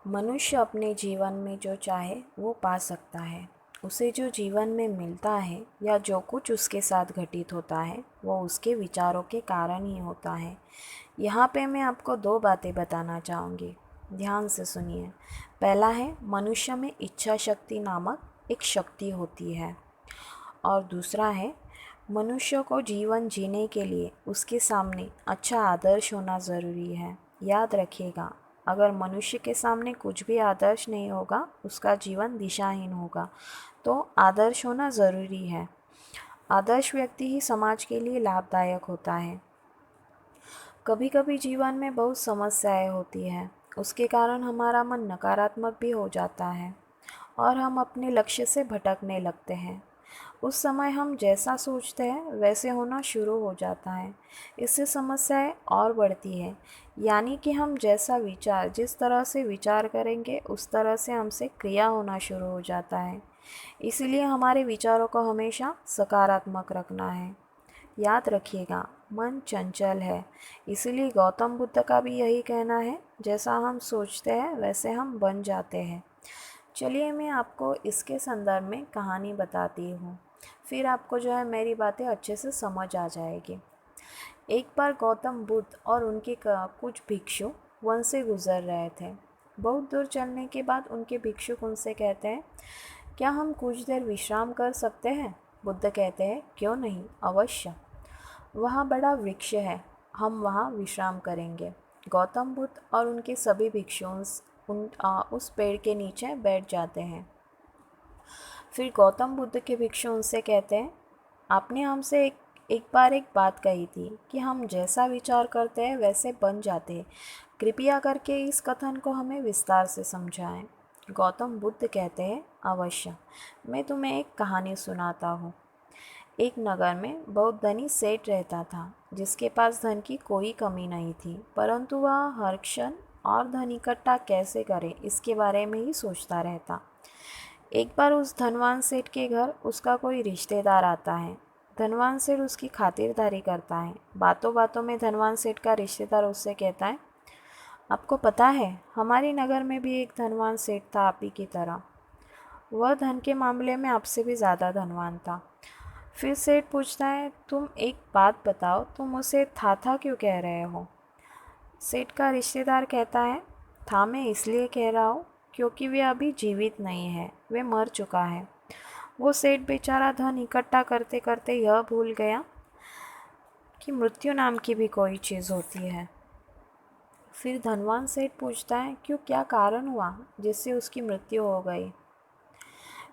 मनुष्य अपने जीवन में जो चाहे वो पा सकता है। उसे जो जीवन में मिलता है या जो कुछ उसके साथ घटित होता है वो उसके विचारों के कारण ही होता है। यहाँ पे मैं आपको दो बातें बताना चाहूँगी, ध्यान से सुनिए। पहला है, मनुष्य में इच्छा शक्ति नामक एक शक्ति होती है, और दूसरा है, मनुष्य को जीवन जीने के लिए उसके सामने अच्छा आदर्श होना ज़रूरी है। याद रखिएगा, अगर मनुष्य के सामने कुछ भी आदर्श नहीं होगा उसका जीवन दिशाहीन होगा। तो आदर्श होना ज़रूरी है। आदर्श व्यक्ति ही समाज के लिए लाभदायक होता है। कभी कभी जीवन में बहुत समस्याएं होती हैं, उसके कारण हमारा मन नकारात्मक भी हो जाता है और हम अपने लक्ष्य से भटकने लगते हैं। उस समय हम जैसा सोचते हैं वैसे होना शुरू हो जाता है। इससे समस्याएं और बढ़ती है, यानी कि हम जिस तरह से विचार करेंगे उस तरह से हमसे क्रिया होना शुरू हो जाता है। इसीलिए हमारे विचारों को हमेशा सकारात्मक रखना है। याद रखिएगा, मन चंचल है। इसीलिए गौतम बुद्ध का भी यही कहना है, जैसा हम सोचते हैं वैसे हम बन जाते हैं। चलिए मैं आपको इसके संदर्भ में कहानी बताती हूँ, फिर आपको जो है मेरी बातें अच्छे से समझ आ जाएगी। एक बार गौतम बुद्ध और उनके कुछ भिक्षु वन से गुजर रहे थे। बहुत दूर चलने के बाद उनके भिक्षुक उनसे कहते हैं, क्या हम कुछ देर विश्राम कर सकते हैं? बुद्ध कहते हैं, क्यों नहीं, अवश्य। वहाँ बड़ा वृक्ष है, हम वहाँ विश्राम करेंगे। गौतम बुद्ध और उनके सभी भिक्षु उस पेड़ के नीचे बैठ जाते हैं। फिर गौतम बुद्ध के भिक्षु उनसे कहते हैं, आपने हमसे एक बार एक बात कही थी कि हम जैसा विचार करते हैं वैसे बन जाते हैं। कृपया करके इस कथन को हमें विस्तार से समझाएं। गौतम बुद्ध कहते हैं, अवश्य, मैं तुम्हें एक कहानी सुनाता हूँ। एक नगर में बहुत धनी सेठ रहता था, जिसके पास धन की कोई कमी नहीं थी, परंतु वह हर क्षण और धन इकट्ठा कैसे करे इसके बारे में ही सोचता रहता। एक बार उस धनवान सेठ के घर उसका कोई रिश्तेदार आता है। धनवान सेठ उसकी खातिरदारी करता है। बातों बातों में धनवान सेठ का रिश्तेदार उससे कहता है, आपको पता है, हमारी नगर में भी एक धनवान सेठ था आप ही की तरह। वह धन के मामले में आपसे भी ज़्यादा धनवान था। फिर सेठ पूछता है, तुम एक बात बताओ, तुम उसे था क्यों कह रहे हो? सेठ का रिश्तेदार कहता है, था मैं इसलिए कह रहा हूँ क्योंकि वे अभी जीवित नहीं है, वे मर चुका है। वो सेठ बेचारा धन इकट्ठा करते करते यह भूल गया कि मृत्यु नाम की भी कोई चीज़ होती है। फिर धनवान सेठ पूछता है, क्यों, क्या कारण हुआ जिससे उसकी मृत्यु हो गई?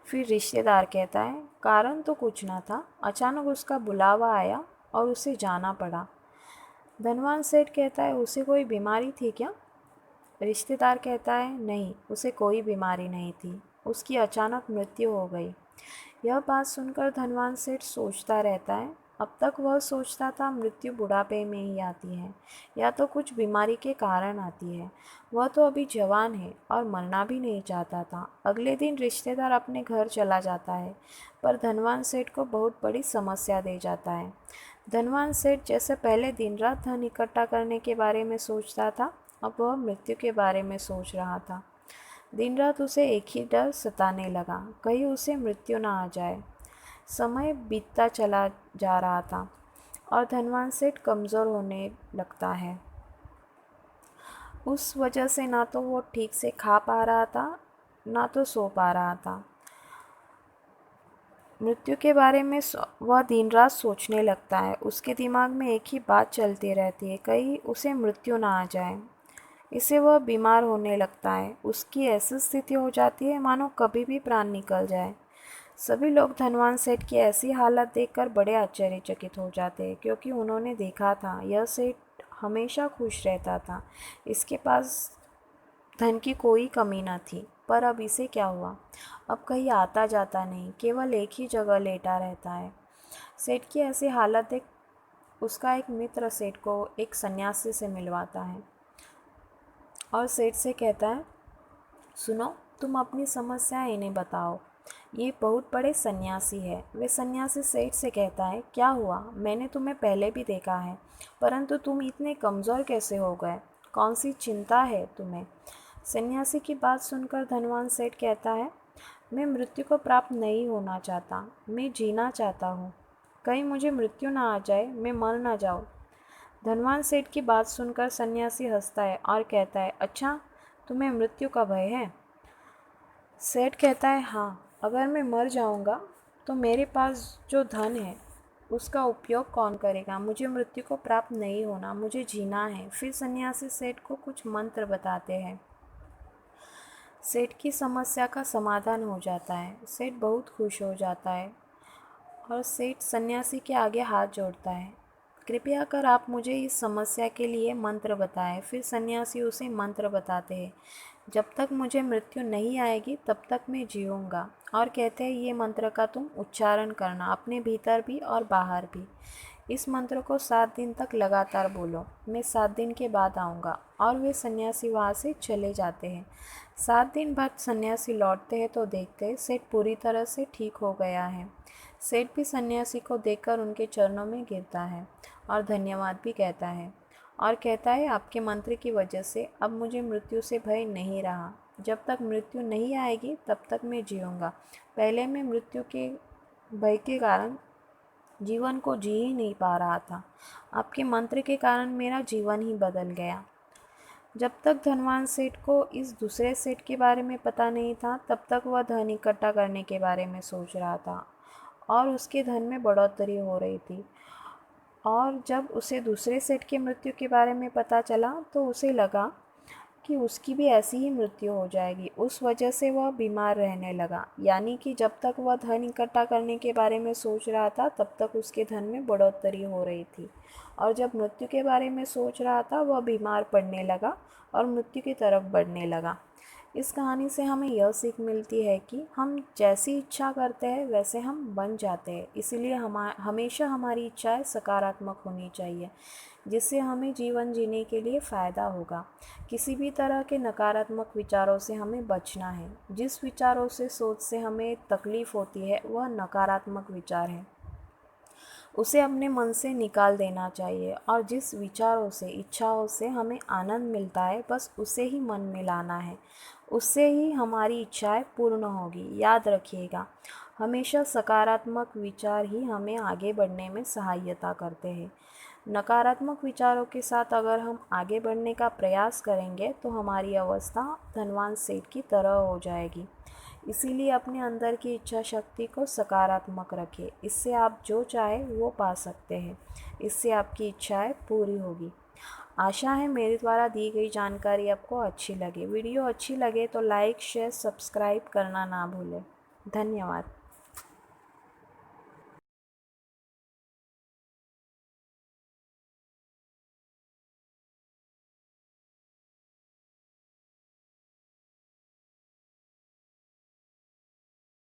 फिर रिश्तेदार कहता है, कारण तो कुछ ना था, अचानक उसका बुलावा आया और उसे जाना पड़ा। धनवान सेठ कहता है, उसे कोई बीमारी थी क्या? रिश्तेदार कहता है, नहीं, उसे कोई बीमारी नहीं थी, उसकी अचानक मृत्यु हो गई। यह बात सुनकर धनवान सेठ सोचता रहता है। अब तक वह सोचता था मृत्यु बुढ़ापे में ही आती है या तो कुछ बीमारी के कारण आती है। वह तो अभी जवान है और मरना भी नहीं चाहता था। अगले दिन रिश्तेदार अपने घर चला जाता है, पर धनवान सेठ को बहुत बड़ी समस्या दे जाता है। धनवान सेठ जैसे पहले दिन रात धन इकट्ठा करने के बारे में सोचता था, अब वह मृत्यु के बारे में सोच रहा था। दिन रात उसे एक ही डर सताने लगा, कहीं उसे मृत्यु ना आ जाए। समय बीतता चला जा रहा था और धनवान सेठ कमज़ोर होने लगता है। उस वजह से ना तो वो ठीक से खा पा रहा था, ना तो सो पा रहा था। मृत्यु के बारे में वह दिन रात सोचने लगता है। उसके दिमाग में एक ही बात चलती रहती है, कहीं उसे मृत्यु ना आ जाए। इससे वह बीमार होने लगता है। उसकी ऐसी स्थिति हो जाती है मानो कभी भी प्राण निकल जाए। सभी लोग धनवान सेठ की ऐसी हालत देखकर बड़े आश्चर्यचकित हो जाते हैं, क्योंकि उन्होंने देखा था यह सेठ हमेशा खुश रहता था, इसके पास धन की कोई कमी न थी। पर अब इसे क्या हुआ? अब कहीं आता जाता नहीं, केवल एक ही जगह लेटा रहता है। सेठ की ऐसी हालत देख उसका एक मित्र सेठ को एक सन्यासी से मिलवाता है और सेठ से कहता है, सुनो, तुम अपनी समस्या इन्हें बताओ। ये बहुत बड़े सन्यासी है। वे सन्यासी सेठ से कहता है, क्या हुआ? मैंने तुम्हें पहले भी देखा है, परंतु तुम इतने कमज़ोर कैसे हो गए? कौन सी चिंता है तुम्हें? सन्यासी की बात सुनकर धनवान सेठ कहता है, मैं मृत्यु को प्राप्त नहीं होना चाहता, मैं जीना चाहता हूँ। कहीं मुझे मृत्यु ना आ जाए, मैं मर ना जाऊँ। धनवान सेठ की बात सुनकर सन्यासी हंसता है और कहता है, अच्छा, तुम्हें मृत्यु का भय है? सेठ कहता है, हाँ, अगर मैं मर जाऊँगा तो मेरे पास जो धन है उसका उपयोग कौन करेगा? मुझे मृत्यु को प्राप्त नहीं होना, मुझे जीना है। फिर सन्यासी सेठ को कुछ मंत्र बताते हैं। सेठ की समस्या का समाधान हो जाता है। सेठ बहुत खुश हो जाता है और सेठ सन्यासी के आगे हाथ जोड़ता है, कृपया कर आप मुझे इस समस्या के लिए मंत्र बताएं। फिर सन्यासी उसे मंत्र बताते हैं, जब तक मुझे मृत्यु नहीं आएगी तब तक मैं जीऊँगा। और कहते हैं, ये मंत्र का तुम उच्चारण करना, अपने भीतर भी और बाहर भी। इस मंत्र को 7 दिन तक लगातार बोलो, मैं 7 दिन के बाद आऊँगा। और वे सन्यासी वहाँ से चले जाते हैं। 7 दिन बाद सन्यासी लौटते हैं तो देखते हैं सेठ पूरी तरह से ठीक हो गया है। सेठ भी सन्यासी को देखकर उनके चरणों में गिरता है और धन्यवाद भी कहता है और कहता है, आपके मंत्र की वजह से अब मुझे मृत्यु से भय नहीं रहा। जब तक मृत्यु नहीं आएगी तब तक मैं जीऊँगा। पहले मैं मृत्यु के भय के कारण जीवन को जी ही नहीं पा रहा था। आपके मंत्र के कारण मेरा जीवन ही बदल गया। जब तक धनवान सेठ को इस दूसरे सेठ के बारे में पता नहीं था, तब तक वह धन इकट्ठा करने के बारे में सोच रहा था और उसके धन में बढ़ोतरी हो रही थी। और जब उसे दूसरे सेठ की मृत्यु के बारे में पता चला तो उसे लगा कि उसकी भी ऐसी ही मृत्यु हो जाएगी। उस वजह से वह बीमार रहने लगा। यानी कि जब तक वह धन इकट्ठा करने के बारे में सोच रहा था तब तक उसके धन में बढ़ोतरी हो रही थी, और जब मृत्यु के बारे में सोच रहा था वह बीमार पड़ने लगा और मृत्यु की तरफ बढ़ने लगा। इस कहानी से हमें यह सीख मिलती है कि हम जैसी इच्छा करते हैं वैसे हम बन जाते हैं। इसीलिए हमेशा हमारी इच्छाएं सकारात्मक होनी चाहिए, जिससे हमें जीवन जीने के लिए फ़ायदा होगा। किसी भी तरह के नकारात्मक विचारों से हमें बचना है। जिस विचारों से सोच से हमें तकलीफ़ होती है वह नकारात्मक विचार है, उसे अपने मन से निकाल देना चाहिए। और जिस विचारों से, इच्छाओं से हमें आनंद मिलता है बस उसे ही मन में लाना है। उससे ही हमारी इच्छाएं पूर्ण होगी। याद रखिएगा, हमेशा सकारात्मक विचार ही हमें आगे बढ़ने में सहायता करते हैं। नकारात्मक विचारों के साथ अगर हम आगे बढ़ने का प्रयास करेंगे तो हमारी अवस्था धनवान सेठ की तरह हो जाएगी। इसीलिए अपने अंदर की इच्छा शक्ति को सकारात्मक रखें। इससे आप जो चाहे वो पा सकते हैं। इससे आपकी इच्छाएं पूरी होगी। आशा है मेरे द्वारा दी गई जानकारी आपको अच्छी लगे। वीडियो अच्छी लगे तो लाइक, शेयर, सब्सक्राइब करना ना भूलें। धन्यवाद।